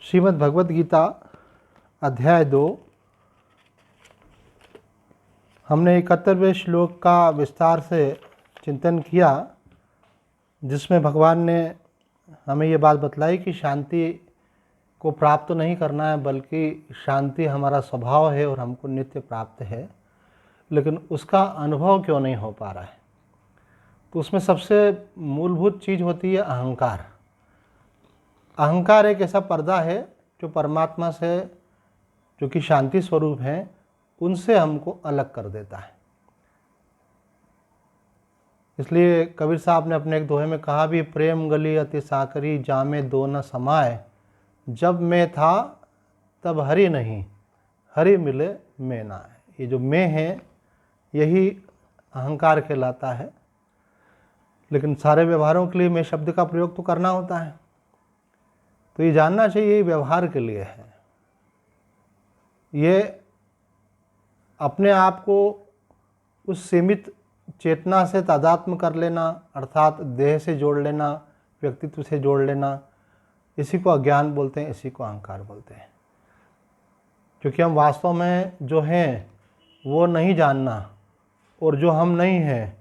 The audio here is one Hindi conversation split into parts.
श्रीमद् भगवद गीता अध्याय 2। हमने 71वें श्लोक का विस्तार से चिंतन किया, जिसमें भगवान ने हमें ये बात बतलाई कि शांति को प्राप्त नहीं करना है, बल्कि शांति हमारा स्वभाव है और हमको नित्य प्राप्त है, लेकिन उसका अनुभव क्यों नहीं हो पा रहा है। तो उसमें सबसे मूलभूत चीज़ होती है अहंकार। अहंकार एक ऐसा पर्दा है जो परमात्मा से, जो कि शांति स्वरूप हैं, उनसे हमको अलग कर देता है। इसलिए कबीर साहब ने अपने एक दोहे में कहा भी, प्रेम गली अति साकरी जामे दो न समाए, जब मैं था तब हरि नहीं, हरि मिले मैं ना आए। ये जो मैं है यही अहंकार कहलाता है। लेकिन सारे व्यवहारों के लिए मैं शब्द का प्रयोग तो करना होता है, तो ये जानना चाहिए ये व्यवहार के लिए है। ये अपने आप को उस सीमित चेतना से तादात्म्य कर लेना, अर्थात देह से जोड़ लेना, व्यक्तित्व से जोड़ लेना, इसी को अज्ञान बोलते हैं, इसी को अहंकार बोलते हैं। क्योंकि हम वास्तव में जो हैं वो नहीं जानना, और जो हम नहीं हैं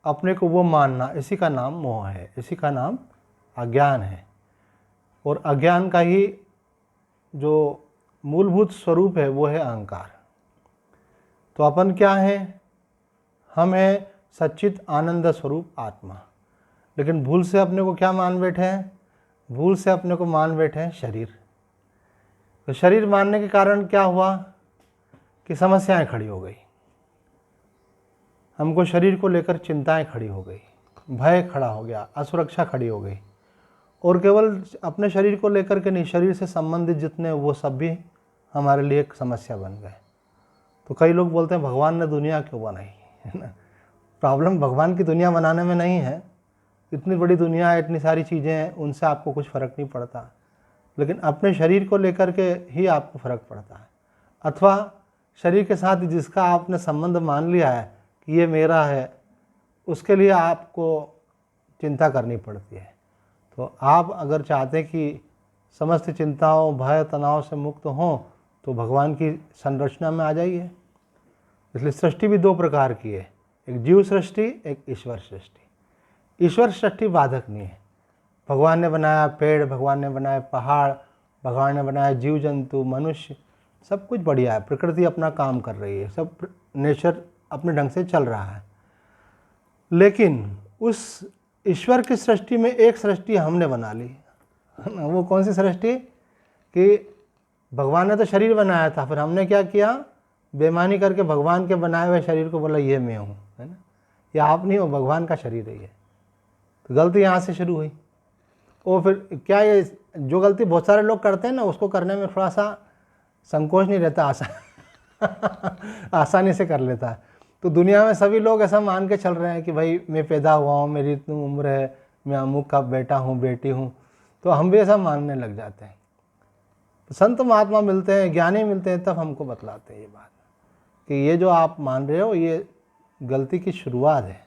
अपने को वो मानना, इसी का नाम मोह है, इसी का नाम अज्ञान है। और अज्ञान का ही जो मूलभूत स्वरूप है वो है अहंकार। तो अपन क्या है? हम हैं सच्चित आनंद स्वरूप आत्मा। लेकिन भूल से अपने को क्या मान बैठे हैं? भूल से अपने को मान बैठे हैं शरीर। तो शरीर मानने के कारण क्या हुआ कि समस्याएं खड़ी हो गई। हमको शरीर को लेकर चिंताएं खड़ी हो गई, भय खड़ा हो गया, असुरक्षा खड़ी हो गई। और केवल अपने शरीर को लेकर के नहीं, शरीर से संबंधित जितने वो सब भी हमारे लिए एक समस्या बन गए। तो कई लोग बोलते हैं भगवान ने दुनिया क्यों बनाई, है ना। प्रॉब्लम भगवान की दुनिया बनाने में नहीं है। इतनी बड़ी दुनिया है, इतनी सारी चीज़ें हैं, उनसे आपको कुछ फ़र्क नहीं पड़ता। लेकिन अपने शरीर को लेकर के ही आपको फ़र्क पड़ता है, अथवा शरीर के साथ जिसका आपने संबंध मान लिया है कि ये मेरा है, उसके लिए आपको चिंता करनी पड़ती है। तो आप अगर चाहते कि समस्त चिंताओं, भय, तनाव से मुक्त हों, तो भगवान की संरचना में आ जाइए। इसलिए सृष्टि भी दो प्रकार की है, एक जीव सृष्टि, एक ईश्वर सृष्टि। ईश्वर सृष्टि बाधक नहीं है। भगवान ने बनाया पेड़, भगवान ने बनाया पहाड़, भगवान ने बनाया जीव जंतु, मनुष्य, सब कुछ बढ़िया है। प्रकृति अपना काम कर रही है, सब नेचर अपने ढंग से चल रहा है। लेकिन उस ईश्वर की सृष्टि में एक सृष्टि हमने बना ली, है ना। वो कौन सी सृष्टि? कि भगवान ने तो शरीर बनाया था, फिर हमने क्या किया? बेईमानी करके भगवान के बनाए हुए शरीर को बोला ये मैं हूँ, है ना। ये आप नहीं हो, भगवान का शरीर है ये। तो गलती यहाँ से शुरू हुई। और फिर क्या ये जो गलती बहुत सारे लोग करते हैं ना, उसको करने में थोड़ा सा संकोच नहीं रहता, आसानी से कर लेता है। तो दुनिया में सभी लोग ऐसा मान के चल रहे हैं कि भाई मैं पैदा हुआ हूँ, मेरी इतनी उम्र है, मैं अमुक का बेटा हूँ, बेटी हूँ, तो हम भी ऐसा मानने लग जाते हैं। तो संत महात्मा मिलते हैं, ज्ञानी मिलते हैं, तब हमको बतलाते हैं ये बात कि ये जो आप मान रहे हो ये गलती की शुरुआत है,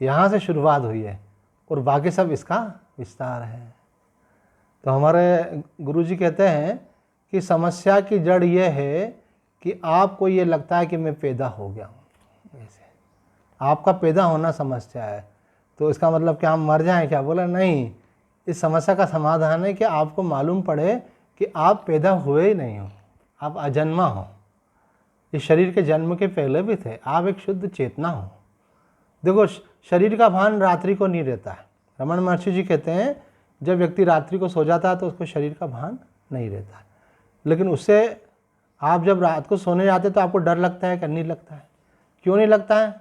यहाँ से शुरुआत हुई है और बाकी सब इसका विस्तार है। तो हमारे गुरुजी कहते हैं कि समस्या की जड़ ये है कि आपको ये लगता है कि मैं पैदा हो गया हूँ। ऐसे आपका पैदा होना समस्या है, तो इसका मतलब क्या हम मर जाएं क्या? बोला नहीं। इस समस्या का समाधान है कि आपको मालूम पड़े कि आप पैदा हुए ही नहीं हो, आप अजन्मा हो। इस शरीर के जन्म के पहले भी थे, आप एक शुद्ध चेतना हो। देखो, शरीर का भान रात्रि को नहीं रहता है। रमन महर्षि जी कहते हैं जब व्यक्ति रात्रि को सो जाता है तो उसको शरीर का भान नहीं रहता है। लेकिन उससे आप जब रात को सोने जाते तो आपको डर लगता है कि नहीं लगता है? क्यों नहीं लगता है?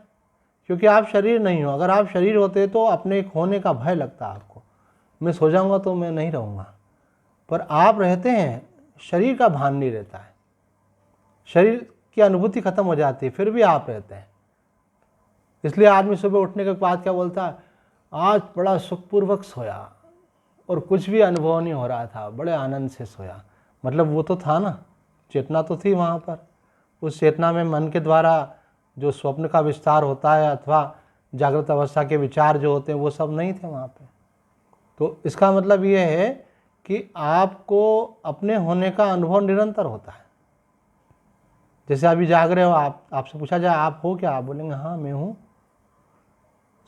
क्योंकि आप शरीर नहीं हो। अगर आप शरीर होते तो अपने एक होने का भय लगता आपको, मैं सो जाऊंगा तो मैं नहीं रहूँगा। पर आप रहते हैं, शरीर का भान नहीं रहता है, शरीर की अनुभूति खत्म हो जाती है, फिर भी आप रहते हैं। इसलिए आदमी सुबह उठने के बाद क्या बोलता है? आज बड़ा सुखपूर्वक सोया और कुछ भी अनुभव नहीं हो रहा था, बड़े आनंद से सोया। मतलब वो तो था ना, चेतना तो थी वहाँ पर। उस चेतना में मन के द्वारा जो स्वप्न का विस्तार होता है अथवा जागृत अवस्था के विचार जो होते हैं वो सब नहीं थे वहाँ पे। तो इसका मतलब ये है कि आपको अपने होने का अनुभव निरंतर होता है। जैसे अभी जाग रहे हो आप, आपसे पूछा जाए आप हो क्या, आप बोलेंगे हाँ मैं हूँ।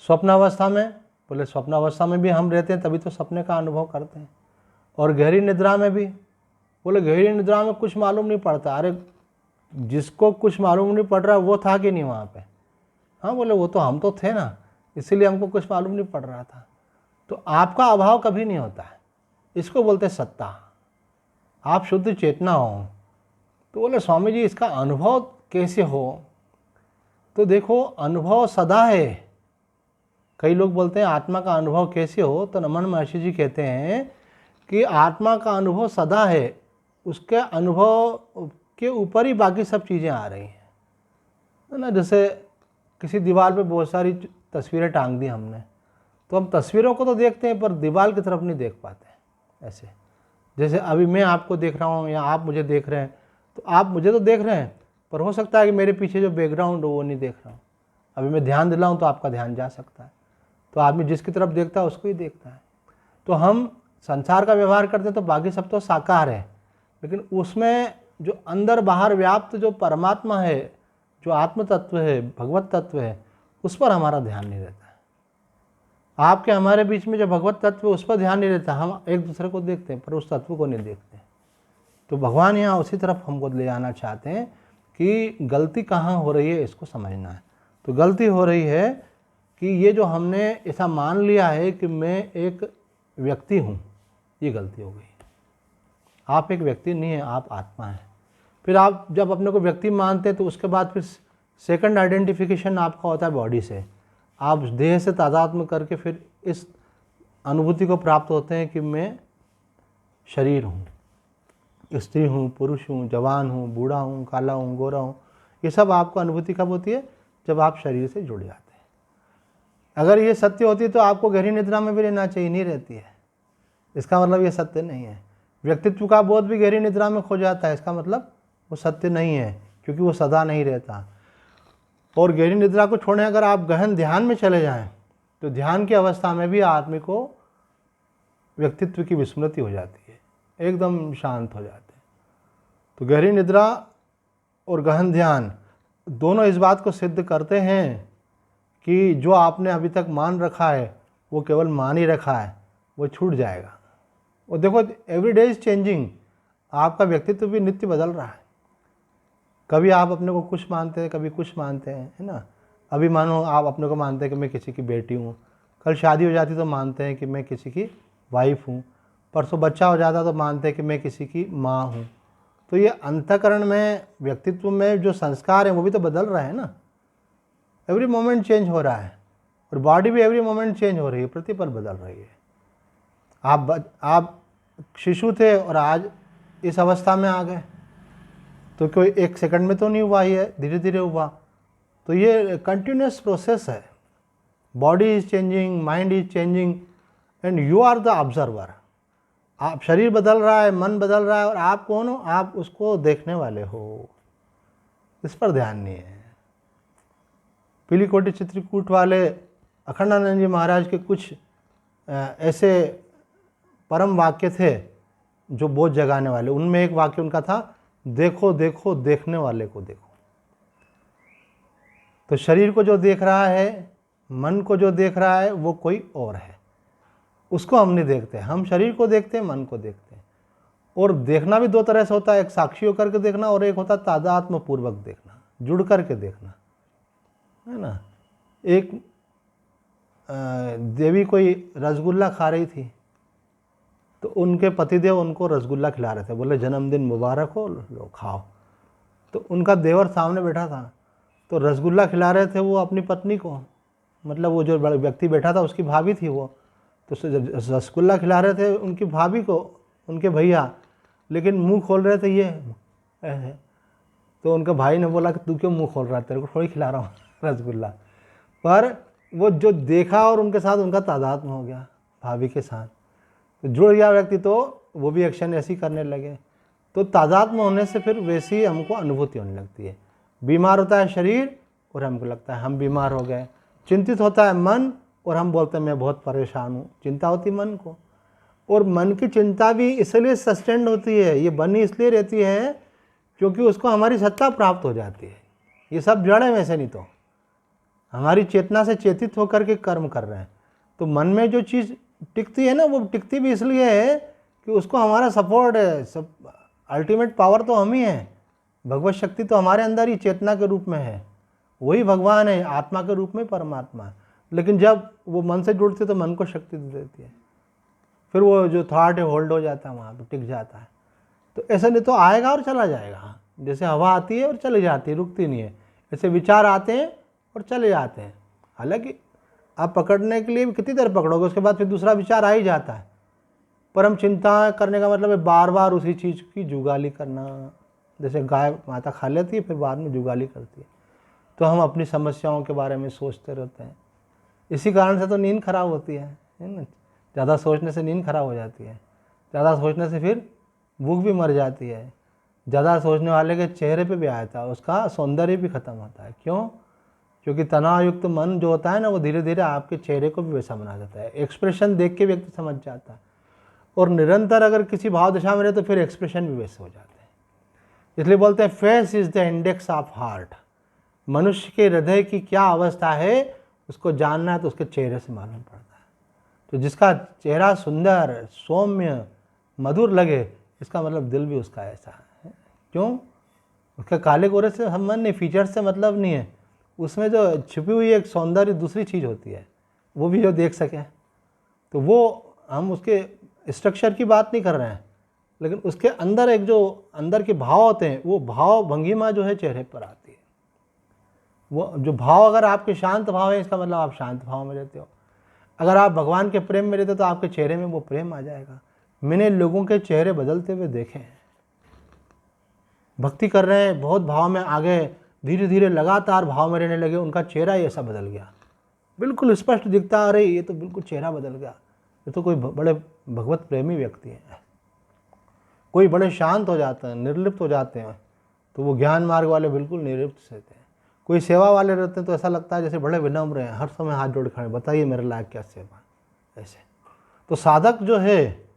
स्वप्नावस्था में, बोले स्वप्नावस्था में भी हम रहते हैं, तभी तो सपने का अनुभव करते हैं। और गहरी निद्रा में भी, बोले गहरी निद्रा में कुछ मालूम नहीं पड़ता। अरे जिसको कुछ मालूम नहीं पड़ रहा वो था कि नहीं वहाँ पे? हाँ, बोले वो तो हम तो थे ना, इसीलिए हमको कुछ मालूम नहीं पड़ रहा था। तो आपका अभाव कभी नहीं होता है, इसको बोलते हैं सत्ता। आप शुद्ध चेतना हो। तो बोले स्वामी जी इसका अनुभव कैसे हो? तो देखो अनुभव सदा है। कई लोग बोलते हैं आत्मा का अनुभव कैसे हो, तो रमन महर्षि जी कहते हैं कि आत्मा का अनुभव सदा है, उसके अनुभव के ऊपर ही बाकी सब चीज़ें आ रही हैं, है ना। जैसे किसी दीवार पे बहुत सारी तस्वीरें टांग दी हमने, तो हम तस्वीरों को तो देखते हैं पर दीवार की तरफ नहीं देख पाते। ऐसे जैसे अभी मैं आपको देख रहा हूँ या आप मुझे देख रहे हैं, तो आप मुझे तो देख रहे हैं पर हो सकता है कि मेरे पीछे जो बैकग्राउंड हो वो नहीं देख रहा हूँ। अभी मैं ध्यान दिलाऊँ तो आपका ध्यान जा सकता है। तो आदमी जिसकी तरफ देखता है उसको ही देखता है। तो हम संसार का व्यवहार करते हैं तो बाकी सब तो साकार है, लेकिन उसमें जो अंदर बाहर व्याप्त जो परमात्मा है, जो आत्म तत्व है, भगवत तत्व है, उस पर हमारा ध्यान नहीं रहता है। आपके हमारे बीच में जो भगवत तत्व है उस पर ध्यान नहीं रहता। हम एक दूसरे को देखते हैं पर उस तत्व को नहीं देखते। तो भगवान यहाँ उसी तरफ हमको ले जाना चाहते हैं कि गलती कहाँ हो रही है इसको समझना है। तो गलती हो रही है कि ये जो हमने ऐसा मान लिया है कि मैं एक व्यक्ति हूँ, ये गलती हो गई। आप एक व्यक्ति नहीं है, आप आत्मा हैं। फिर आप जब अपने को व्यक्ति मानते हैं तो उसके बाद फिर सेकंड आइडेंटिफिकेशन आपका होता है बॉडी से। आप देह से तादात्म्य करके फिर इस अनुभूति को प्राप्त होते हैं कि मैं शरीर हूँ, स्त्री हूँ, पुरुष हूँ, जवान हूँ, बूढ़ा हूँ, काला हूँ, गोरा हूँ। ये सब आपको अनुभूति कब होती है? जब आप शरीर से जुड़ जाते हैं। अगर ये सत्य होती है तो आपको गहरी निद्रा में भी रहना चाहिए, नहीं रहती है। इसका मतलब ये सत्य नहीं है। व्यक्तित्व का बोध भी गहरी निद्रा में खो जाता है, इसका मतलब वो सत्य नहीं है, क्योंकि वो सदा नहीं रहता। और गहरी निद्रा को छोड़ने अगर आप गहन ध्यान में चले जाएं तो ध्यान की अवस्था में भी आदमी को व्यक्तित्व की विस्मृति हो जाती है, एकदम शांत हो जाते हैं। तो गहरी निद्रा और गहन ध्यान दोनों इस बात को सिद्ध करते हैं कि जो आपने अभी तक मान रखा है वो केवल मान ही रखा है, वो छूट जाएगा। और देखो एवरी डे इज़ चेंजिंग। आपका व्यक्तित्व भी नित्य बदल रहा है। कभी आप अपने को कुछ मानते हैं, कभी कुछ मानते हैं, है ना। अभी मानो आप अपने को मानते हैं कि मैं किसी की बेटी हूँ, कल शादी हो जाती तो मानते हैं कि मैं किसी की वाइफ हूँ, परसों बच्चा हो जाता तो मानते हैं कि मैं किसी की माँ हूँ। तो ये अंतःकरण में, व्यक्तित्व में जो संस्कार हैं वो भी तो बदल रहे हैं ना। एवरी मोमेंट चेंज हो रहा है और बॉडी भी एवरी मोमेंट चेंज हो रही है, प्रतिपल बदल रही है। आप शिशु थे और आज इस अवस्था में आ गए, तो कोई एक सेकंड में तो नहीं हुआ, ही है धीरे धीरे हुआ। तो ये कंटिन्यूस प्रोसेस है। Body is changing, mind is changing and you are the observer. आप, शरीर बदल रहा है, मन बदल रहा है और आप कौन हो? आप उसको देखने वाले हो। इस पर ध्यान नहीं है। पीली कोटि चित्रकूट वाले अखंडानंद जी महाराज के कुछ ऐसे परम वाक्य थे जो बोझ जगाने वाले। उनमें एक वाक्य उनका था, देखो देखो देखने वाले को देखो। तो शरीर को जो देख रहा है, मन को जो देख रहा है, वो कोई और है, उसको हम नहीं देखते। हम शरीर को देखते हैं, मन को देखते हैं। और देखना भी दो तरह से होता है, एक साक्षी होकर के देखना और एक होता है तादात्म्य पूर्वक देखना, जुड़ करके देखना, है ना। एक देवी कोई रसगुल्ला खा रही थी, तो उनके पतिदेव उनको रसगुल्ला खिला रहे थे, बोले जन्मदिन मुबारक हो, लो खाओ। तो उनका देवर सामने बैठा था, तो रसगुल्ला खिला रहे थे वो अपनी पत्नी को, मतलब वो जो व्यक्ति बैठा था उसकी भाभी थी वो। तो रसगुल्ला खिला रहे थे उनकी भाभी को, उनके भैया, लेकिन मुंह खोल रहे थे ये ऐसे। तो उनके भाई ने बोला कि तू क्यों मुंह खोल रहा है, तेरे को थोड़ी खिला रहा हूँ रसगुल्ला। पर वो जो देखा और उनके साथ उनका तादात्म्य हो गया, भाभी के साथ, तो जुड़ गया व्यक्ति, तो वो भी एक्शन ऐसे ही करने लगे। तो तादात्म्य होने से फिर वैसी ही हमको अनुभूति होने लगती है। बीमार होता है शरीर और हमको लगता है हम बीमार हो गए। चिंतित होता है मन और हम बोलते हैं मैं बहुत परेशान हूँ, चिंता होती मन को। और मन की चिंता भी इसलिए सस्टेंड होती है, ये बनी इसलिए रहती है क्योंकि उसको हमारी सत्ता प्राप्त हो जाती है। ये सब जड़ है, वैसे नहीं तो हमारी चेतना से चेतित होकर के कर्म कर रहे हैं। तो मन में जो चीज़ टिकती है ना, वो टिकती भी इसलिए है कि उसको हमारा सपोर्ट है। सब अल्टीमेट पावर तो हम ही हैं, भगवत शक्ति तो हमारे अंदर ही चेतना के रूप में है, वही भगवान है, आत्मा के रूप में परमात्मा है। लेकिन जब वो मन से जुड़ती है तो मन को शक्ति दे देती है, फिर वो जो थॉट है होल्ड हो जाता है, वहाँ पे टिक जाता है। तो ऐसा नहीं तो आएगा और चला जाएगा, जैसे हवा आती है और चली जाती है, रुकती नहीं है। ऐसे विचार आते हैं और चले जाते हैं। हालांकि आप पकड़ने के लिए भी कितनी देर पकड़ोगे, उसके बाद फिर दूसरा विचार आ ही जाता है। पर हम चिंता करने का मतलब है बार बार उसी चीज़ की जुगाली करना। जैसे गाय माता खा लेती है फिर बाद में जुगाली करती है, तो हम अपनी समस्याओं के बारे में सोचते रहते हैं। इसी कारण से तो नींद खराब होती है ना। ज़्यादा सोचने से नींद खराब हो जाती है, ज़्यादा सोचने से फिर भूख भी मर जाती है, ज़्यादा सोचने वाले के चेहरे पे भी आता है, उसका सौंदर्य भी खत्म होता है। क्यों? क्योंकि तनावयुक्त मन जो होता है ना, वो धीरे धीरे आपके चेहरे को भी वैसा बना देता है। एक्सप्रेशन देख के व्यक्ति समझ जाता है, और निरंतर अगर किसी भाव दशा में रहे तो फिर एक्सप्रेशन भी वैसे हो जाते हैं। इसलिए बोलते हैं face is the index of heart. मनुष्य के हृदय की क्या अवस्था है उसको जानना है तो उसके चेहरे से मालूम पड़ता है। तो जिसका चेहरा सुंदर, सौम्य, मधुर लगे, इसका मतलब दिल भी उसका ऐसा है। क्यों? उसके काले गोरे से संबंध नहीं, फीचर्स से मतलब नहीं है, उसमें जो छिपी हुई एक सौंदर्य दूसरी चीज़ होती है, वो भी जो देख सकें। तो वो हम उसके स्ट्रक्चर की बात नहीं कर रहे हैं, लेकिन उसके अंदर एक जो अंदर के भाव होते हैं, वो भाव भंगिमा जो है चेहरे पर आती है। वो जो भाव अगर आपके शांत भाव है, इसका मतलब आप शांत भाव में रहते हो। अगर आप भगवान के प्रेम में रहते हो तो आपके चेहरे में वो प्रेम आ जाएगा। मैंने लोगों के चेहरे बदलते हुए देखे हैं, भक्ति कर रहे हैं, बहुत भाव में आगे, धीरे धीरे लगातार भाव में रहने लगे, उनका चेहरा ही ऐसा बदल गया, बिल्कुल स्पष्ट दिखता, अरे ये तो बिल्कुल चेहरा बदल गया, ये तो कोई बड़े भगवत प्रेमी व्यक्ति हैं। कोई बड़े शांत हो जाते हैं, निर्लिप्त हो जाते हैं, तो वो ज्ञान मार्ग वाले बिल्कुल निर्लिप्त रहते हैं। कोई सेवा वाले रहते हैं तो ऐसा लगता है जैसे बड़े विनम्र हैं, हर समय हाथ जोड़ खड़े, बताइए मेरे लायक क्या सेवा, ऐसे। तो साधक जो है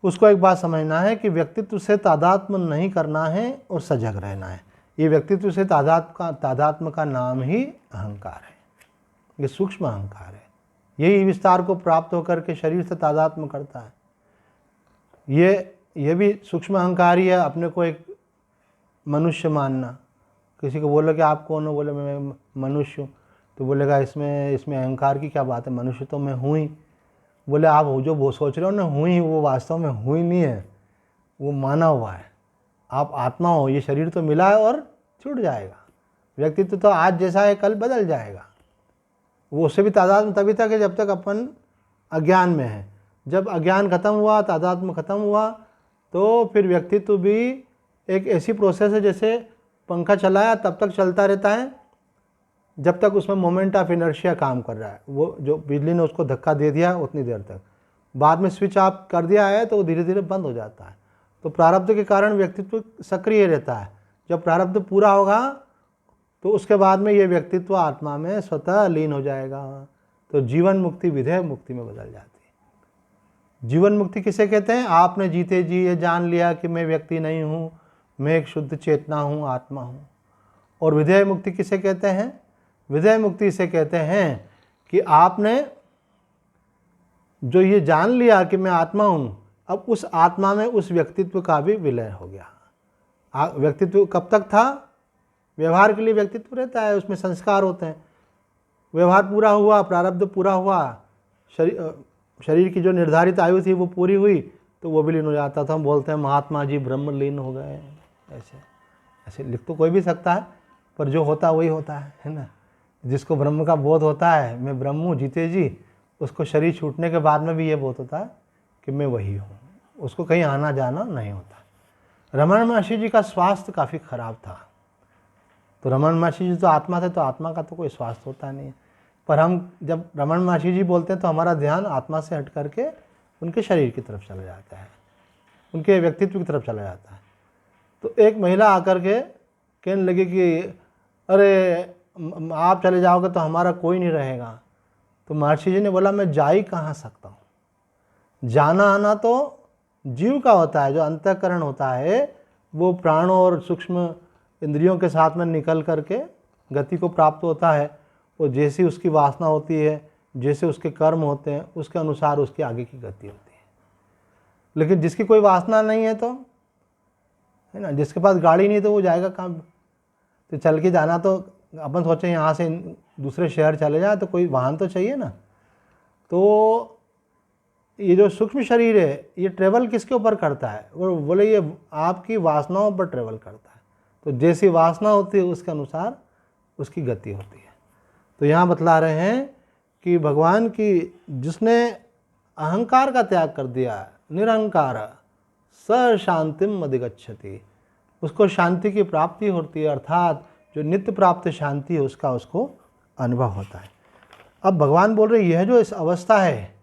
उसको एक बात समझना है कि व्यक्तित्व से तादात्म्य नहीं करना है और सजग रहना है। ये व्यक्तित्व से तादात्म्य का नाम ही अहंकार है, ये सूक्ष्म अहंकार है। यही विस्तार को प्राप्त होकर के शरीर से तादात्म्य करता है। ये भी सूक्ष्म अहंकार ही है, अपने को एक मनुष्य मानना। किसी को बोले कि आप कौन हो, बोले मैं मनुष्य हूँ, तो बोलेगा इसमें अहंकार की क्या बात है, मनुष्य तो मैं हूँ ही। बोले आप जो वो सोच रहे हो ना हूँ ही, वो वास्तव में हूँ ही नहीं है, वो माना हुआ है। आप आत्मा हो, ये शरीर तो मिला है और छूट जाएगा। व्यक्तित्व तो आज जैसा है कल बदल जाएगा। वो उससे भी तादात्म्य तभी तक है जब तक अपन अज्ञान में है। जब अज्ञान खत्म हुआ, तादात्म्य खत्म हुआ, तो फिर व्यक्तित्व भी एक ऐसी प्रोसेस है जैसे पंखा चलाया तब तक चलता रहता है जब तक उसमें मोमेंट ऑफ इनर्शिया काम कर रहा है। वो जो बिजली ने उसको धक्का दे दिया उतनी देर तक, बाद में स्विच ऑफ कर दिया है तो वो धीरे धीरे बंद हो जाता है। तो प्रारब्ध के कारण व्यक्तित्व सक्रिय रहता है। जब प्रारब्ध पूरा होगा तो उसके बाद में ये व्यक्तित्व आत्मा में स्वतः लीन हो जाएगा। तो जीवन मुक्ति विधेय मुक्ति में बदल जाती है। जीवन मुक्ति किसे कहते हैं? आपने जीते जी ये जान लिया कि मैं व्यक्ति नहीं हूँ, मैं एक शुद्ध चेतना हूँ, आत्मा हूँ। और विधेय मुक्ति किसे कहते हैं? विधेय मुक्ति इसे कहते हैं कि आपने जो ये जान लिया कि मैं आत्मा हूँ, अब उस आत्मा में उस व्यक्तित्व का भी विलय हो गया। व्यक्तित्व कब तक था? व्यवहार के लिए व्यक्तित्व रहता है, उसमें संस्कार होते हैं। व्यवहार पूरा हुआ, प्रारब्ध पूरा हुआ, शरीर की जो निर्धारित आयु थी वो पूरी हुई, तो वो विलीन हो जाता था। हम बोलते हैं महात्मा जी ब्रह्मलीन हो गए। ऐसे लिख तो कोई भी सकता है, पर जो होता वही होता है ना। जिसको ब्रह्म का बोध होता है, मैं ब्रह्म हूँ जीते जी, उसको शरीर छूटने के बाद में भी ये बोध होता है कि मैं वही हूँ। उसको कहीं आना जाना नहीं होता। रमन महर्षि जी का स्वास्थ्य काफ़ी खराब था। तो रमन महर्षि जी तो आत्मा थे, तो आत्मा का तो कोई स्वास्थ्य होता नहीं है। पर हम जब रमन महर्षि जी बोलते हैं तो हमारा ध्यान आत्मा से हट करके उनके शरीर की तरफ चला जाता है, उनके व्यक्तित्व की तरफ चला जाता है। तो एक महिला आकर के कहने लगी कि अरे आप चले जाओगे तो हमारा कोई नहीं रहेगा। तो महर्षि जी ने बोला मैं जा ही कहाँ सकता हूँ, जाना आना तो जीव का होता है, जो अंतःकरण होता है वो प्राणों और सूक्ष्म इंद्रियों के साथ में निकल करके गति को प्राप्त होता है। वो जैसी उसकी वासना होती है, जैसे उसके कर्म होते हैं, उसके अनुसार उसकी आगे की गति होती है। लेकिन जिसकी कोई वासना नहीं है तो, है ना, जिसके पास गाड़ी नहीं तो वो जाएगा कहाँ? तो चल के जाना तो अपन सोचें यहाँ से दूसरे शहर चले जाए तो कोई वाहन तो चाहिए ना। तो ये जो सूक्ष्म शरीर है ये ट्रेवल किसके ऊपर करता है? वो बोले ये आपकी वासनाओं पर ट्रेवल करता है। तो जैसी वासना होती है उसके अनुसार उसकी गति होती है। तो यहाँ बतला रहे हैं कि भगवान की जिसने अहंकार का त्याग कर दिया, निरहंकार स शांतिम अधिगच्छति, उसको शांति की प्राप्ति होती है, अर्थात जो नित्य प्राप्त शांति है उसका उसको अनुभव होता है। अब भगवान बोल रहे यह जो इस अवस्था है,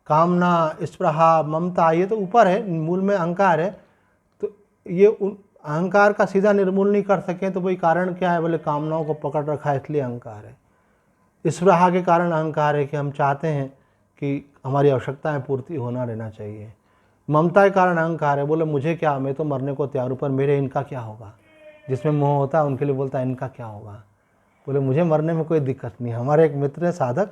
कामना, स्पृहा, ममता, ये तो ऊपर है, मूल में अहंकार है। तो ये अहंकार का सीधा निर्मूल नहीं कर सके तो वही कारण क्या है? बोले कामनाओं को पकड़ रखा है इसलिए अहंकार है। स्पृहा के कारण अहंकार है कि हम चाहते हैं कि हमारी आवश्यकताएं पूर्ति होना रहना चाहिए। ममता के कारण अहंकार है, बोले मुझे क्या, मैं तो मरने को तैयार हूँ, पर मेरे इनका क्या होगा। जिसमें मोह होता है उनके लिए बोलता है इनका क्या होगा। बोले मुझे मरने में कोई दिक्कत नहीं। हमारे एक मित्र है साधक,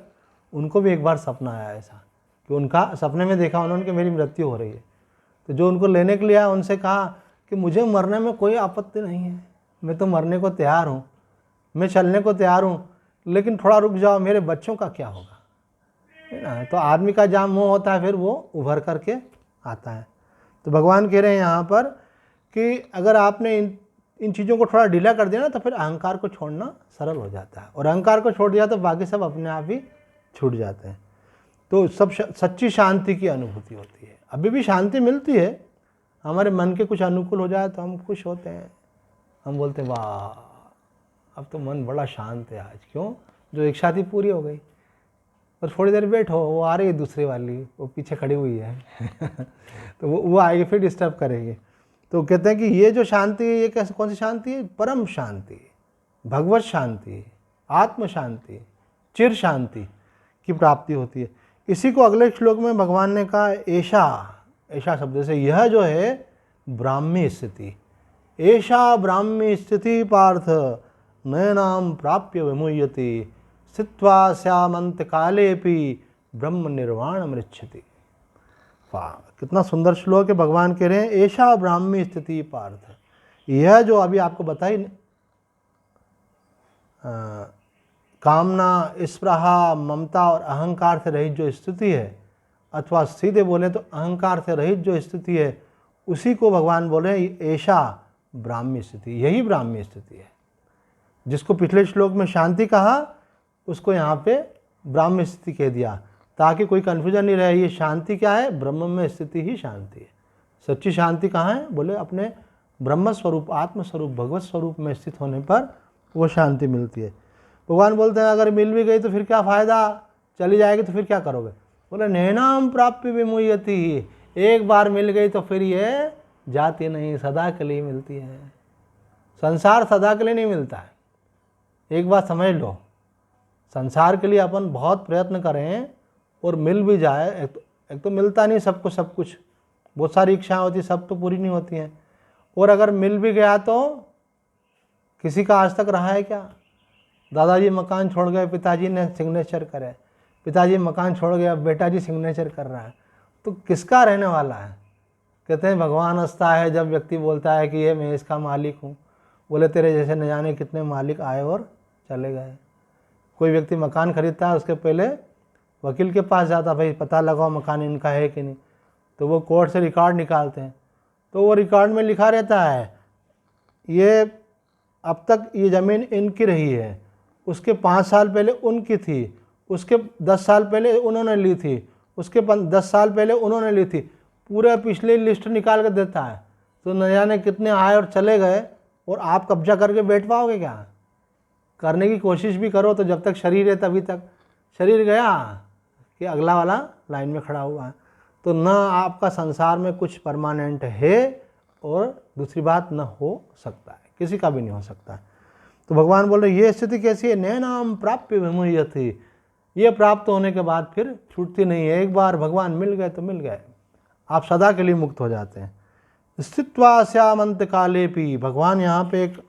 उनको भी एक बार सपना आया ऐसा कि उनका सपने में देखा उन्होंने कि मेरी मृत्यु हो रही है। तो जो उनको लेने के लिए आया उनसे कहा कि मुझे मरने में कोई आपत्ति नहीं है, मैं तो मरने को तैयार हूँ, मैं चलने को तैयार हूँ, लेकिन थोड़ा रुक जाओ, मेरे बच्चों का क्या होगा, है ना। तो आदमी का जहाँ मोह होता है फिर वो उभर करके आता है। तो भगवान कह रहे हैं यहाँ पर कि अगर आपने इन चीज़ों को थोड़ा ढीला कर दिया ना तो फिर अहंकार को छोड़ना सरल हो जाता है, और अहंकार को छोड़ दिया तो बाकी सब अपने आप ही छूट जाते हैं। तो सब सच्ची शांति की अनुभूति होती है। अभी भी शांति मिलती है, हमारे मन के कुछ अनुकूल हो जाए तो हम खुश होते हैं, हम बोलते हैं वाह अब तो मन बड़ा शांत है आज, क्यों, जो इच्छा थी पूरी हो गई। और थोड़ी देर बैठो, वो आ रही है दूसरी वाली, वो पीछे खड़ी हुई है तो वो आएगी फिर डिस्टर्ब करेगी। तो कहते हैं कि ये जो शांति है ये कैसे, कौन सी शांति है? परम शांति, भगवत शांति, आत्म शांति, चिर शांति की प्राप्ति होती है। इसी को अगले श्लोक में भगवान ने कहा ऐशा शब्द से, यह जो है ब्राह्मी स्थिति, ऐशा ब्राह्मी स्थिति पार्थ नयनाम प्राप्य विमुह्यति स्थित्वा स्यामंत कालेपि ब्रह्म निर्वाण मृच्छति। वाह, कितना सुंदर श्लोक है। भगवान कह रहे हैं ऐशा ब्राह्मी स्थिति पार्थ, यह जो अभी आपको बताई कामना, स्पृहा, ममता और अहंकार से रहित जो स्थिति है, अथवा सीधे बोले तो अहंकार से रहित जो स्थिति है, उसी को भगवान बोल रहे हैं ऐशा ब्राह्मी स्थिति, यही ब्राह्मी स्थिति है। जिसको पिछले श्लोक में शांति कहा उसको यहाँ पे ब्राह्मी स्थिति कह दिया, ताकि कोई कन्फ्यूजन नहीं रहे। ये शांति क्या है? ब्रह्म में स्थिति ही शांति है। सच्ची शांति कहाँ है? बोले अपने ब्रह्म स्वरूप, आत्म स्वरूप, भगवत स्वरूप में स्थित होने पर वो शांति मिलती है। भगवान बोलते हैं अगर मिल भी गई तो फिर क्या फ़ायदा, चली जाएगी तो फिर क्या करोगे? बोले नैनाम प्राप्य विमुह्यति, एक बार मिल गई तो फिर ये जाती नहीं, सदा के लिए मिलती है। संसार सदा के लिए नहीं मिलता है। एक बात समझ लो, संसार के लिए अपन बहुत प्रयत्न करें और मिल भी जाए, एक तो मिलता नहीं सबको सब कुछ, बहुत सारी इच्छाएं होती, सब तो पूरी नहीं होती हैं। और अगर मिल भी गया तो किसी का आज तक रहा है क्या? दादाजी मकान छोड़ गए, पिताजी ने सिग्नेचर करे, पिताजी मकान छोड़ गए, अब बेटा जी सिग्नेचर कर रहा है, तो किसका रहने वाला है? कहते हैं भगवान हंसता है जब व्यक्ति बोलता है कि ये मैं इसका मालिक हूँ। बोले तेरे जैसे न जाने कितने मालिक आए और चले गए। कोई व्यक्ति मकान खरीदता है, उसके पहले वकील के पास जाता, भाई पता लगाओ मकान इनका है कि नहीं। तो वो कोर्ट से रिकॉर्ड निकालते हैं, तो वो रिकॉर्ड में लिखा रहता है ये अब तक ये ज़मीन इनकी रही है, उसके 5 साल पहले उनकी थी, उसके 10 साल पहले उन्होंने ली थी, उसके 10 साल पहले उन्होंने ली थी, पूरा पिछली लिस्ट निकाल कर देता है। तो न जाने कितने आए और चले गए, और आप कब्जा करके बैठ पाओगे क्या? करने की कोशिश भी करो तो जब तक शरीर है तभी तक, शरीर गया कि अगला वाला लाइन में खड़ा हुआ है। तो न आपका संसार में कुछ परमानेंट है, और दूसरी बात न हो सकता है, किसी का भी नहीं हो सकता है। तो भगवान बोल रहे ये स्थिति कैसी है? नैनाम प्राप्य विमुह्यति, ये प्राप्त होने के बाद फिर छूटती नहीं है। एक बार भगवान मिल गए तो मिल गए, आप सदा के लिए मुक्त हो जाते हैं। स्थित्वा श्यामंत काले पी, भगवान यहाँ पे एक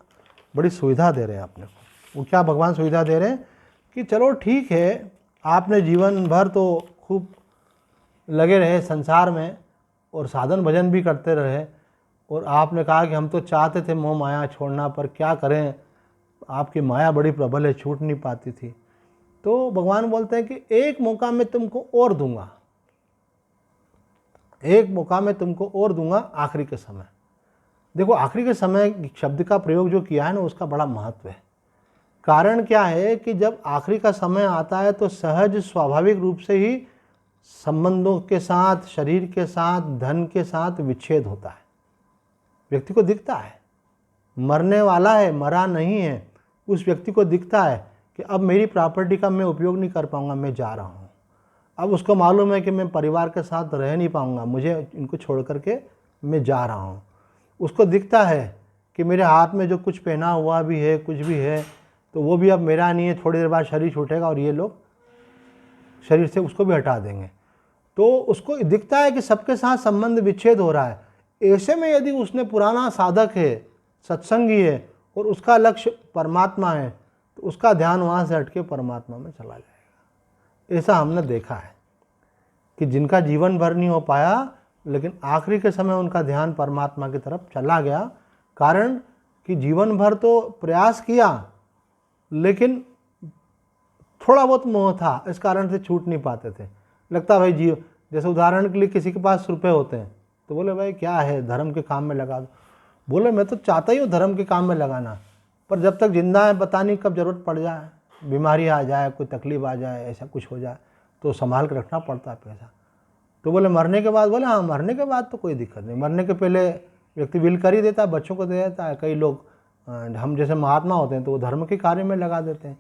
बड़ी सुविधा दे रहे हैं आपने को। वो क्या भगवान सुविधा दे रहे हैं कि चलो ठीक है, आपने जीवन भर तो खूब लगे रहे संसार में और साधन भजन भी करते रहे, और आपने कहा कि हम तो चाहते थे मोह माया छोड़ना, पर क्या करें, आपकी माया बड़ी प्रबल है, छूट नहीं पाती थी। तो भगवान बोलते हैं कि एक मौका मैं तुमको और दूंगा, एक मौका मैं तुमको और दूंगा आखिरी के समय। देखो, आखिरी के समय शब्द का प्रयोग जो किया है ना, उसका बड़ा महत्व है। कारण क्या है कि जब आखिरी का समय आता है तो सहज स्वाभाविक रूप से ही संबंधों के साथ, शरीर के साथ, धन के साथ विच्छेद होता है। व्यक्ति को दिखता है मरने वाला है, मरा नहीं है। उस व्यक्ति को दिखता है कि अब मेरी प्रॉपर्टी का मैं उपयोग नहीं कर पाऊंगा, मैं जा रहा हूँ। अब उसको मालूम है कि मैं परिवार के साथ रह नहीं पाऊंगा, मुझे इनको छोड़ करके मैं जा रहा हूँ। उसको दिखता है कि मेरे हाथ में जो कुछ पहना हुआ भी है, कुछ भी है, तो वो भी अब मेरा नहीं है, थोड़ी देर बाद शरीर छूटेगा और ये लोग शरीर से उसको भी हटा देंगे। तो उसको दिखता है कि सबके साथ संबंध विच्छेद हो रहा है। ऐसे में यदि उसने पुराना साधक है, सत्संगी है, और उसका लक्ष्य परमात्मा है, तो उसका ध्यान वहाँ से हटके परमात्मा में चला जाएगा। ऐसा हमने देखा है कि जिनका जीवन भर नहीं हो पाया, लेकिन आखिरी के समय उनका ध्यान परमात्मा की तरफ चला गया। कारण कि जीवन भर तो प्रयास किया, लेकिन थोड़ा बहुत मोह था, इस कारण से छूट नहीं पाते थे। लगता भाई जी, जैसे उदाहरण के लिए किसी के पास रुपए होते हैं तो बोले भाई क्या है, धर्म के काम में लगा दो। बोले मैं तो चाहता ही हूँ धर्म के काम में लगाना, पर जब तक जिंदा है पता नहीं कब ज़रूरत पड़ जाए, बीमारी आ जाए, कोई तकलीफ आ जाए, ऐसा कुछ हो जाए तो संभाल के रखना पड़ता है पैसा। तो बोले मरने के बाद, बोले हाँ मरने के बाद तो कोई दिक्कत नहीं, मरने के पहले व्यक्ति विल कर ही देता है, बच्चों को दे देता है। कई लोग हम जैसे महात्मा होते हैं तो वो धर्म के कार्य में लगा देते हैं,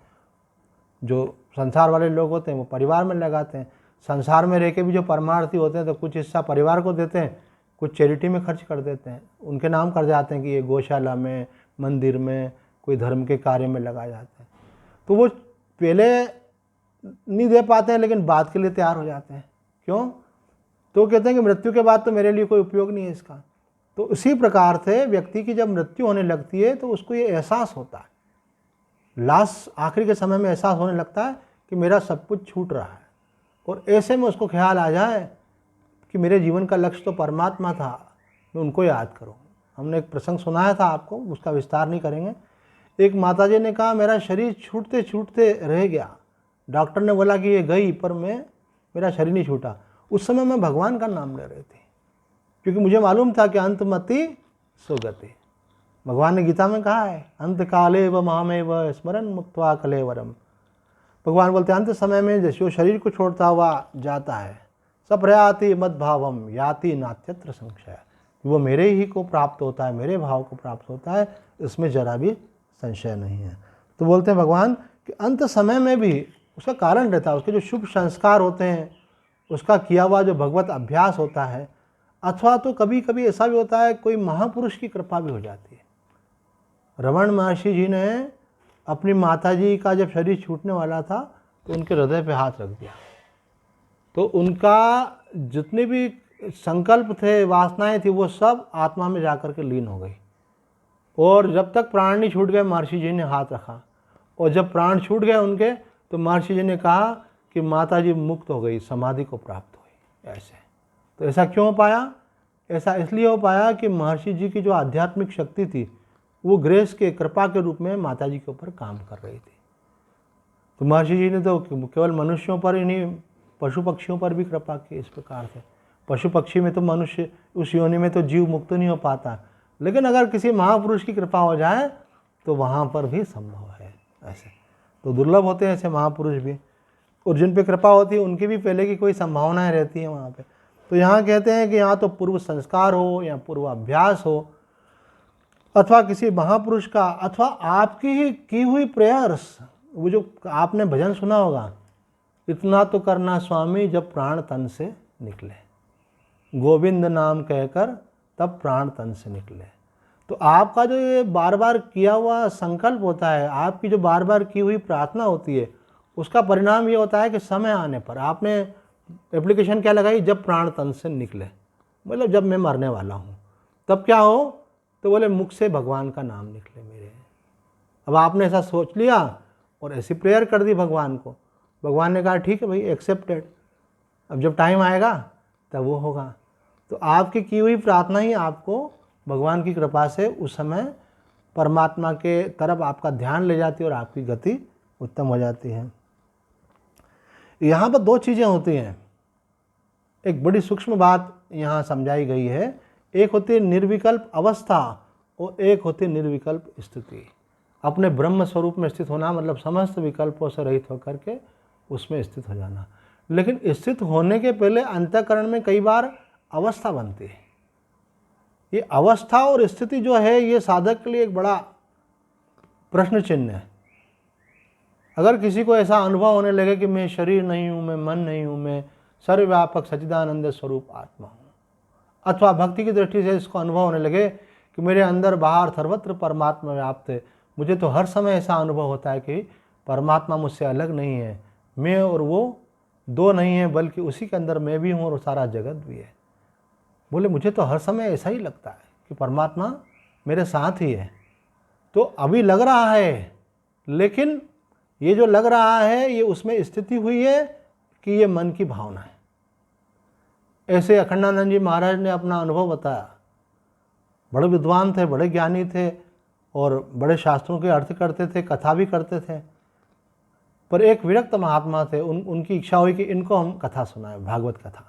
जो संसार वाले लोग होते हैं वो परिवार में लगाते हैं। संसार में रह के भी जो परमार्थी होते हैं तो कुछ हिस्सा परिवार को देते हैं, कुछ चैरिटी में खर्च कर देते हैं, उनके नाम कर जाते हैं कि ये गौशाला में, मंदिर में, कोई धर्म के कार्य में लगा जाते हैं। तो वो पहले नहीं दे पाते हैं, लेकिन बाद के लिए तैयार हो जाते हैं। क्यों? तो कहते हैं कि मृत्यु के बाद तो मेरे लिए कोई उपयोग नहीं है इसका। तो उसी प्रकार से व्यक्ति की जब मृत्यु होने लगती है तो उसको ये एहसास होता है, लास्ट आखिरी के समय में एहसास होने लगता है कि मेरा सब कुछ छूट रहा है, और ऐसे में उसको ख्याल आ जाए कि मेरे जीवन का लक्ष्य तो परमात्मा था, मैं उनको याद करूँ। हमने एक प्रसंग सुनाया था आपको, उसका विस्तार नहीं करेंगे। एक माताजी ने कहा मेरा शरीर छूटते छूटते रह गया, डॉक्टर ने बोला कि ये गई, पर मेरा शरीर नहीं छूटा। उस समय मैं भगवान का नाम ले रही थी, क्योंकि मुझे मालूम था कि अंतमति सुगति। भगवान ने गीता में कहा है अंत काले व मामेव स्मरण मुक्त्वा कलेवरम। भगवान बोलते हैं अंत समय में जो शरीर को छोड़ता हुआ जाता है, सप्रयाति मद भावम याति नात्यत्र संशय, वो मेरे ही को प्राप्त होता है, मेरे भाव को प्राप्त होता है, इसमें जरा भी संशय नहीं है। तो बोलते हैं भगवान कि अंत समय में भी उसका कारण रहता है, उसके जो शुभ संस्कार होते हैं, उसका किया हुआ जो भगवत अभ्यास होता है, अथवा तो कभी कभी ऐसा भी होता है कोई महापुरुष की कृपा भी हो जाती है। रमण महर्षि जी ने अपनी माताजी का जब शरीर छूटने वाला था तो उनके हृदय पे हाथ रख दिया, तो उनका जितने भी संकल्प थे, वासनाएं थी, वो सब आत्मा में जाकर के लीन हो गई। और जब तक प्राण नहीं छूट गए महर्षि जी ने हाथ रखा, और जब प्राण छूट गए उनके तो महर्षि जी ने कहा कि माताजी मुक्त हो गई, समाधि को प्राप्त हुई। ऐसे तो ऐसा क्यों हो पाया? ऐसा इसलिए हो पाया कि महर्षि जी की जो आध्यात्मिक शक्ति थी वो ग्रेस के, कृपा के रूप में माताजी के ऊपर काम कर रही थी। तो महर्षि जी ने तो केवल मनुष्यों पर ही नहीं, पशु पक्षियों पर भी कृपा की। इस प्रकार से पशु पक्षी में तो मनुष्य, उस योनि में तो जीव मुक्त नहीं हो पाता, लेकिन अगर किसी महापुरुष की कृपा हो जाए तो वहाँ पर भी संभव है। ऐसे तो दुर्लभ होते हैं ऐसे महापुरुष भी, और जिन पे कृपा होती है उनकी भी पहले की कोई संभावनाएं रहती हैं वहाँ पे। तो यहाँ कहते हैं कि यहाँ तो पूर्व संस्कार हो या पूर्व अभ्यास हो, अथवा किसी महापुरुष का, अथवा आपकी ही की हुई प्रेयर्स, वो जो आपने भजन सुना होगा, इतना तो करना स्वामी जब प्राण तन से निकले, गोविंद नाम कहकर तब प्राण तन से निकले। तो आपका जो ये बार बार किया हुआ संकल्प होता है, आपकी जो बार बार की हुई प्रार्थना होती है, उसका परिणाम ये होता है कि समय आने पर आपने एप्लीकेशन क्या लगाई, जब प्राण तन से निकले, मतलब जब मैं मरने वाला हूँ तब क्या हो, तो बोले मुख से भगवान का नाम निकले मेरे। अब आपने ऐसा सोच लिया और ऐसी प्रेयर कर दी भगवान को, भगवान ने कहा ठीक है भाई, एक्सेप्टेड, अब जब टाइम आएगा तब वो होगा। तो आपकी की हुई प्रार्थना ही आपको भगवान की कृपा से उस समय परमात्मा के तरफ आपका ध्यान ले जाती है और आपकी गति उत्तम हो जाती है। यहाँ पर दो चीज़ें होती हैं, एक बड़ी सूक्ष्म बात यहाँ समझाई गई है, एक होती है निर्विकल्प अवस्था और एक होती है निर्विकल्प स्थिति। अपने ब्रह्म स्वरूप में स्थित होना मतलब समस्त विकल्पों से रहित होकर के उसमें स्थित हो जाना। लेकिन स्थित होने के पहले अंतःकरण में कई बार अवस्था बनती है। ये अवस्था और स्थिति जो है ये साधक के लिए एक बड़ा प्रश्न चिन्ह है। अगर किसी को ऐसा अनुभव होने लगे कि मैं शरीर नहीं हूँ, मैं मन नहीं हूँ, मैं सर्वव्यापक सच्चिदानंद स्वरूप आत्मा हूँ, अथवा भक्ति की दृष्टि से इसको अनुभव होने लगे कि मेरे अंदर बाहर सर्वत्र परमात्मा व्याप्त है, मुझे तो हर समय ऐसा अनुभव होता है कि परमात्मा मुझसे अलग नहीं है, मैं और वो दो नहीं है बल्कि उसी के अंदर मैं भी हूँ और सारा जगत भी है। बोले मुझे तो हर समय ऐसा ही लगता है कि परमात्मा मेरे साथ ही है। तो अभी लग रहा है, लेकिन ये जो लग रहा है ये उसमें स्थिति हुई है कि ये मन की भावना है। ऐसे अखंडानंद जी महाराज ने अपना अनुभव बताया। बड़े विद्वान थे, बड़े ज्ञानी थे और बड़े शास्त्रों के अर्थ करते थे, कथा भी करते थे। पर एक विरक्त महात्मा थे, उनकी इच्छा हुई कि इनको हम कथा सुनाएं, भागवत कथा।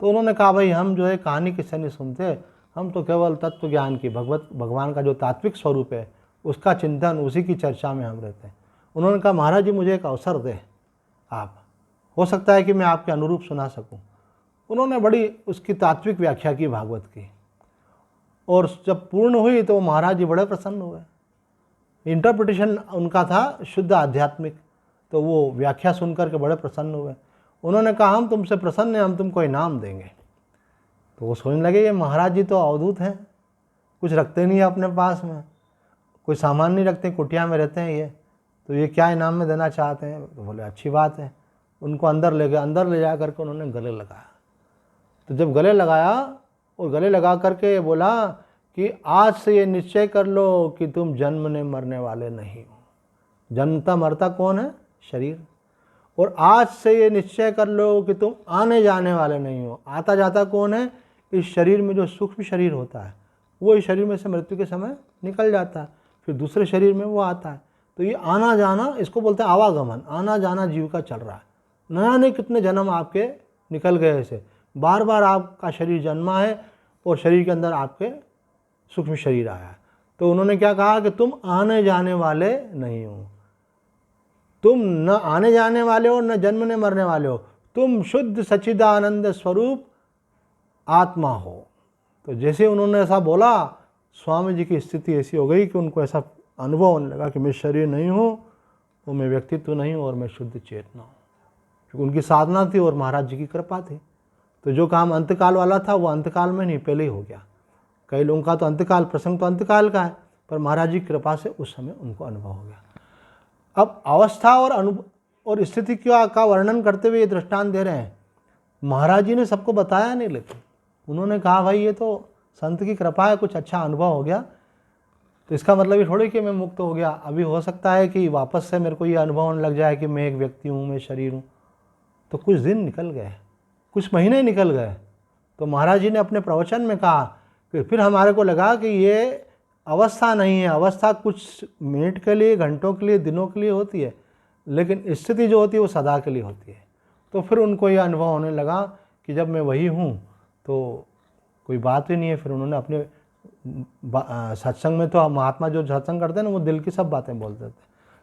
तो उन्होंने कहा भाई हम जो है कहानी किससे नहीं सुनते, हम तो केवल तत्व ज्ञान की भगवान का जो तात्विक स्वरूप है उसका चिंतन, उसी की चर्चा में हम रहते हैं। उन्होंने कहा महाराज जी मुझे एक अवसर दे, आप, हो सकता है कि मैं आपके अनुरूप सुना सकूं। उन्होंने बड़ी उसकी तात्विक व्याख्या की भागवत की, और जब पूर्ण हुई तो महाराज जी बड़े प्रसन्न हुए। इंटरप्रिटेशन उनका था शुद्ध आध्यात्मिक, तो वो व्याख्या सुनकर के बड़े प्रसन्न हुए। उन्होंने कहा हम तुमसे प्रसन्न हैं, हम तुमको इनाम देंगे। तो वो सोचने लगे ये महाराज जी तो अवधूत हैं, कुछ रखते नहीं है अपने पास में, कोई सामान नहीं रखते, कुटिया में रहते हैं ये, तो ये क्या इनाम में देना चाहते हैं। तो बोले अच्छी बात है। उनको अंदर ले गए, अंदर ले जा करके उन्होंने गले लगाया। तो जब गले लगाया और गले लगा करके बोला कि आज से ये निश्चय कर लो कि तुम जन्मने मरने वाले नहीं हो। जन्मता मरता कौन है? शरीर। और आज से ये निश्चय कर लो कि तुम आने जाने वाले नहीं हो। आता जाता कौन है? इस शरीर में जो सूक्ष्म शरीर होता है वो इस शरीर में से मृत्यु के समय निकल जाता है, फिर दूसरे शरीर में वो आता है। तो ये आना जाना, इसको बोलते हैं आवागमन, आना जाना जीव का चल रहा है। नया नहीं कितने जन्म आपके निकल गए ऐसे, बार बार आपका शरीर जन्मा है और शरीर के अंदर आपके सूक्ष्म शरीर आया है। तो उन्होंने क्या कहा कि तुम आने जाने वाले नहीं हो, तुम न आने जाने वाले हो न जन्मने मरने वाले हो, तुम शुद्ध सच्चिदानंद स्वरूप आत्मा हो। तो जैसे उन्होंने ऐसा बोला, स्वामी जी की स्थिति ऐसी हो गई कि उनको ऐसा अनुभव होने लगा कि मैं शरीर नहीं हूँ, वो मैं व्यक्तित्व नहीं हूँ और मैं शुद्ध चेतना हूँ। क्योंकि उनकी साधना थी और महाराज जी की कृपा थी। तो जो काम अंतकाल वाला था वो अंतकाल में नहीं, पहले ही हो गया। कई लोगों का तो अंतकाल, प्रसंग तो अंतकाल का है, पर महाराज जी की कृपा से उस समय उनको अनुभव हो गया। अब अवस्था और स्थिति का वर्णन करते हुए ये दृष्टांत दे रहे हैं। महाराज जी ने सबको बताया नहीं, लेकिन उन्होंने कहा भाई ये तो संत की कृपा है, कुछ अच्छा अनुभव हो गया, तो इसका मतलब ये थोड़ी कि मैं मुक्त हो गया। अभी हो सकता है कि वापस से मेरे को ये अनुभव होने लग जाए कि मैं एक व्यक्ति हूँ, मैं शरीर हूँ। तो कुछ दिन निकल गए, कुछ महीने निकल गए। तो महाराज जी ने अपने प्रवचन में कहा कि फिर हमारे को लगा कि ये अवस्था नहीं है, अवस्था कुछ मिनट के लिए, घंटों के लिए, दिनों के लिए होती है, लेकिन स्थिति जो होती है वो सदा के लिए होती है। तो फिर उनको ये अनुभव होने लगा कि जब मैं वही हूँ तो कोई बात ही नहीं है। फिर उन्होंने अपने सत्संग में, तो महात्मा जो सत्संग करते हैं ना वो दिल की सब बातें बोलते थे,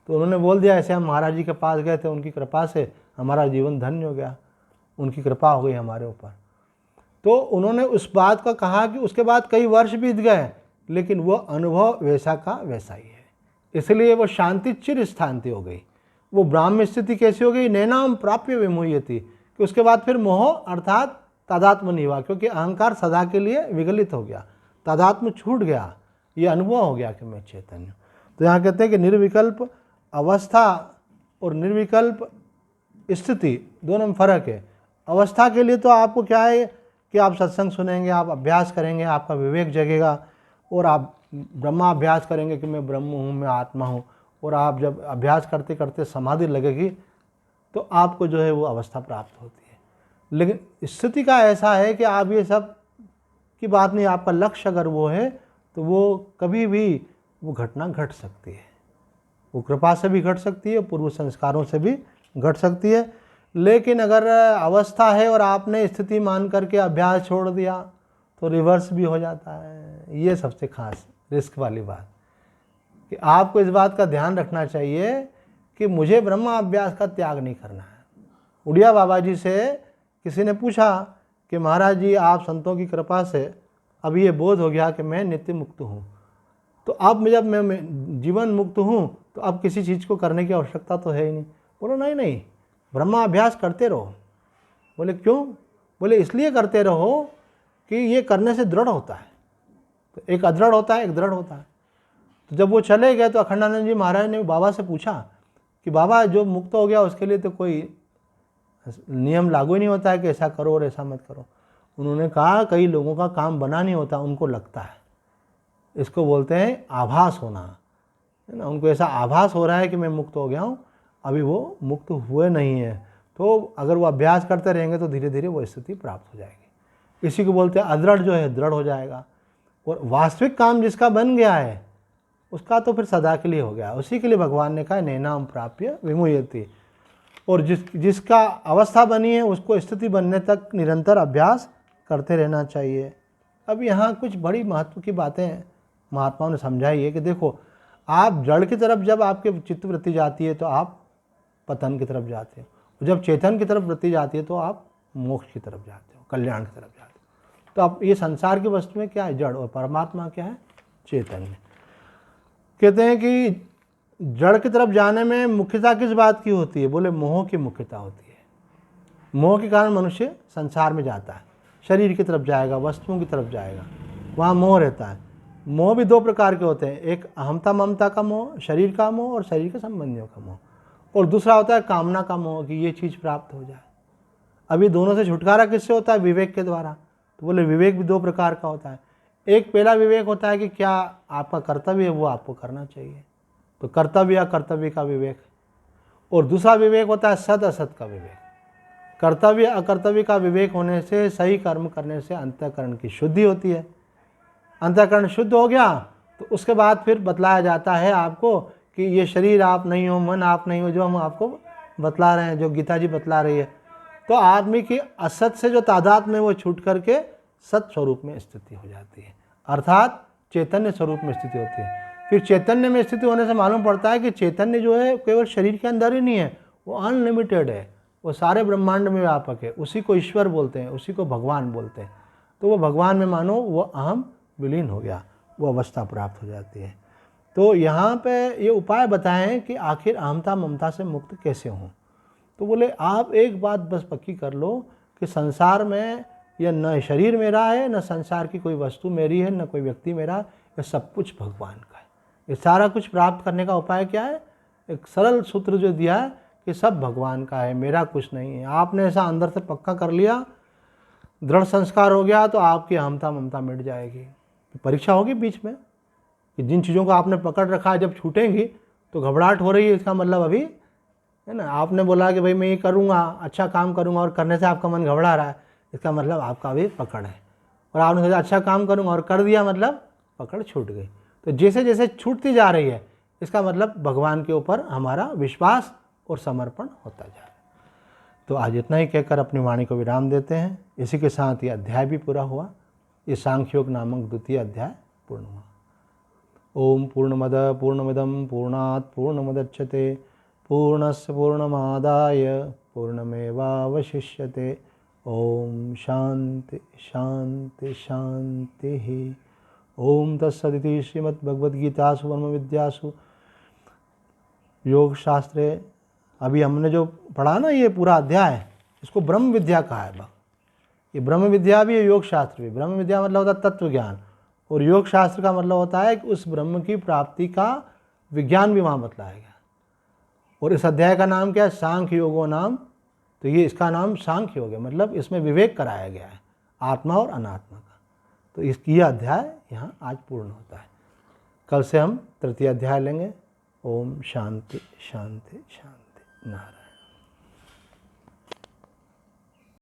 तो उन्होंने बोल दिया ऐसे हम महाराज जी के पास गए थे, उनकी कृपा से हमारा जीवन धन्य हो गया, उनकी कृपा हो गई हमारे ऊपर। तो उन्होंने उस बात का कहा कि उसके बाद कई वर्ष बीत गए, लेकिन वो अनुभव वैसा का वैसा ही है। इसलिए वो शांति चिर स्थांति हो गई। वो ब्राह्म स्थिति कैसी हो गई? नैनाम प्राप्य विमुह्यति, कि उसके बाद फिर मोह अर्थात तादात्म्य नहीं हुआ, क्योंकि अहंकार सदा के लिए विगलित हो गया, तादात्म्य छूट गया, ये अनुभव हो गया कि मैं चैतन्य। तो यहाँ कहते हैं कि निर्विकल्प अवस्था और निर्विकल्प स्थिति दोनों में फ़र्क है। अवस्था के लिए तो आपको क्या है कि आप सत्संग सुनेंगे, आप अभ्यास करेंगे, आपका विवेक जगेगा और आप ब्रह्माभ्यास करेंगे कि मैं ब्रह्म हूँ, मैं आत्मा हूँ। और आप जब अभ्यास करते करते समाधि लगेगी तो आपको जो है वो अवस्था प्राप्त होती है। लेकिन स्थिति का ऐसा है कि आप ये सब की बात नहीं, आपका लक्ष्य अगर वो है तो वो कभी भी वो घटना घट सकती है। वो कृपा से भी घट सकती है, पूर्व संस्कारों से भी घट सकती है। लेकिन अगर अवस्था है और आपने स्थिति मान करके अभ्यास छोड़ दिया तो रिवर्स भी हो जाता है। ये सबसे खास रिस्क वाली बात कि आपको इस बात का ध्यान रखना चाहिए कि मुझे ब्रह्मा अभ्यास का त्याग नहीं करना है। उड़िया बाबा जी से किसी ने पूछा कि महाराज जी, आप संतों की कृपा से अब ये बोध हो गया कि मैं नित्य मुक्त हूँ, तो अब जब मैं जीवन मुक्त हूँ तो अब किसी चीज़ को करने की आवश्यकता तो है ही नहीं। बोलो नहीं नहीं, ब्रह्मा अभ्यास करते रहो। बोले क्यों? बोले इसलिए करते रहो कि ये करने से दृढ़ होता है। तो एक अदृढ़ होता है, एक दृढ़ होता है। तो जब वो चले गए तो अखंडानंद जी महाराज ने बाबा से पूछा कि बाबा, जो मुक्त हो गया उसके लिए तो कोई नियम लागू ही नहीं होता है कि ऐसा करो और ऐसा मत करो। उन्होंने कहा कई लोगों का काम बना नहीं होता, उनको लगता है। इसको बोलते हैं आभास होना, है ना। उनको ऐसा आभास हो रहा है कि मैं मुक्त हो गया हूँ, अभी वो मुक्त हुए नहीं है। तो अगर वो अभ्यास करते रहेंगे तो धीरे धीरे वो स्थिति प्राप्त हो जाएगी। इसी को बोलते हैं अदृढ़ जो है दृढ़ हो जाएगा। और वास्तविक काम जिसका बन गया है उसका तो फिर सदा के लिए हो गया। उसी के लिए भगवान ने कहा नैनाम प्राप्य विमुह्यति। और जिसका अवस्था बनी है उसको स्थिति बनने तक निरंतर अभ्यास करते रहना चाहिए। अब यहाँ कुछ बड़ी महत्व की बातें महात्माओं ने समझाई है कि देखो, आप जड़ की तरफ जब आपके चित्तवृत्ति जाती है तो आप पतन की तरफ जाते हो, जब चेतन की तरफ वृत्ति जाती है तो आप मोक्ष की तरफ जाते हो, कल्याण की तरफ जाते हो। तो अब ये संसार की वस्तु में क्या है? जड़। और परमात्मा क्या है? चैतन्य। कहते हैं कि जड़ की तरफ जाने में मुख्यता किस बात की होती है? बोले मोह की मुख्यता होती है। मोह के कारण मनुष्य संसार में जाता है, शरीर की तरफ जाएगा, वस्तुओं की तरफ जाएगा, वहाँ मोह रहता है। मोह भी दो प्रकार के होते हैं, एक अहमता ममता का मोह, शरीर का मोह और शरीर के संबंधियों का मोह, और दूसरा होता है कामना का मोह कि ये चीज़ प्राप्त हो जाए। अभी दोनों से छुटकारा किससे होता है? विवेक के द्वारा। तो बोले विवेक भी दो प्रकार का होता है। एक पहला विवेक होता है कि क्या आपका कर्तव्य है वो आपको करना चाहिए, तो कर्तव्य या कर्तव्य का विवेक। और दूसरा विवेक होता है सद असत का विवेक। कर्तव्य अकर्तव्य का विवेक होने से, सही कर्म करने से अंतःकरण की शुद्धि होती है। अंतःकरण शुद्ध हो गया तो उसके बाद फिर बतलाया जाता है आपको कि ये शरीर आप नहीं हो, मन आप नहीं हो, जो हम आपको बतला रहे हैं, जो गीता जी बतला रही है। तो आदमी की असत से जो तादाद में वो छूट करके सत स्वरूप में स्थिति हो जाती है, अर्थात चैतन्य स्वरूप में स्थिति होती है। फिर चैतन्य में स्थिति होने से मालूम पड़ता है कि चैतन्य जो है केवल शरीर के अंदर ही नहीं है, वो अनलिमिटेड है, वो सारे ब्रह्मांड में व्यापक है। उसी को ईश्वर बोलते हैं, उसी को भगवान बोलते हैं। तो वो भगवान में मानो वो अहम विलीन हो गया, वो अवस्था प्राप्त हो जाती है। तो यहाँ पे ये उपाय बताएं कि आखिर अहमता ममता से मुक्त कैसे हों। तो बोले आप एक बात बस पक्की कर लो कि संसार में यह न शरीर मेरा है, न संसार की कोई वस्तु मेरी है, न कोई व्यक्ति मेरा है, यह सब कुछ भगवान का है। ये सारा कुछ प्राप्त करने का उपाय क्या है? एक सरल सूत्र जो दिया है कि सब भगवान का है, मेरा कुछ नहीं है। आपने ऐसा अंदर से पक्का कर लिया, दृढ़ संस्कार हो गया, तो आपकी अहमता ममता मिट जाएगी। तो परीक्षा होगी बीच में कि जिन चीज़ों को आपने पकड़ रखा है जब छूटेंगी तो घबराहट हो रही है, इसका मतलब अभी है ना, आपने बोला कि भाई मैं ये करूँगा, अच्छा काम करूँगा, और करने से आपका मन घबरा रहा है, इसका मतलब आपका अभी पकड़ है। और आपने सोचा अच्छा काम करूँगा और कर दिया, मतलब पकड़ छूट गई। तो जैसे जैसे छूटती जा रही है इसका मतलब भगवान के ऊपर हमारा विश्वास और समर्पण होता जा रहा है। तो आज इतना ही कहकर अपनी वाणी को विराम देते हैं। इसी के साथ ये अध्याय भी पूरा हुआ। ये सांख्योग नामक द्वितीय अध्याय पूर्ण हुआ। ओम पूर्णमद पूर्णमिदं पूर्णात् पूर्णमुदच्यते पूर्णस्य पूर्णमादाय पूर्णमेवावशिष्यते। ओम शांति शांति शांति। ओम तत्सदिति श्रीमद्भगवद्गीतासु ब्रह्म विद्यासु योग शास्त्रे, अभी हमने जो पढ़ा ना ये पूरा अध्याय, इसको ब्रह्म विद्या कहा है। ये ब्रह्म विद्या भी है, योग शास्त्र भी। ब्रह्म विद्या मतलब होता है तत्व ज्ञान, और योग शास्त्र का मतलब होता है कि उस ब्रह्म की प्राप्ति का विज्ञान भी वहाँ बतलाया गया। और इस अध्याय का नाम क्या है? सांख्य योगो नाम। तो ये इसका नाम सांख्य योग है, मतलब इसमें विवेक कराया गया है आत्मा और अनात्मा का। तो ये अध्याय यहाँ आज पूर्ण होता है। कल से हम तृतीय अध्याय लेंगे। ओम शांति शांति शांति। नारायण।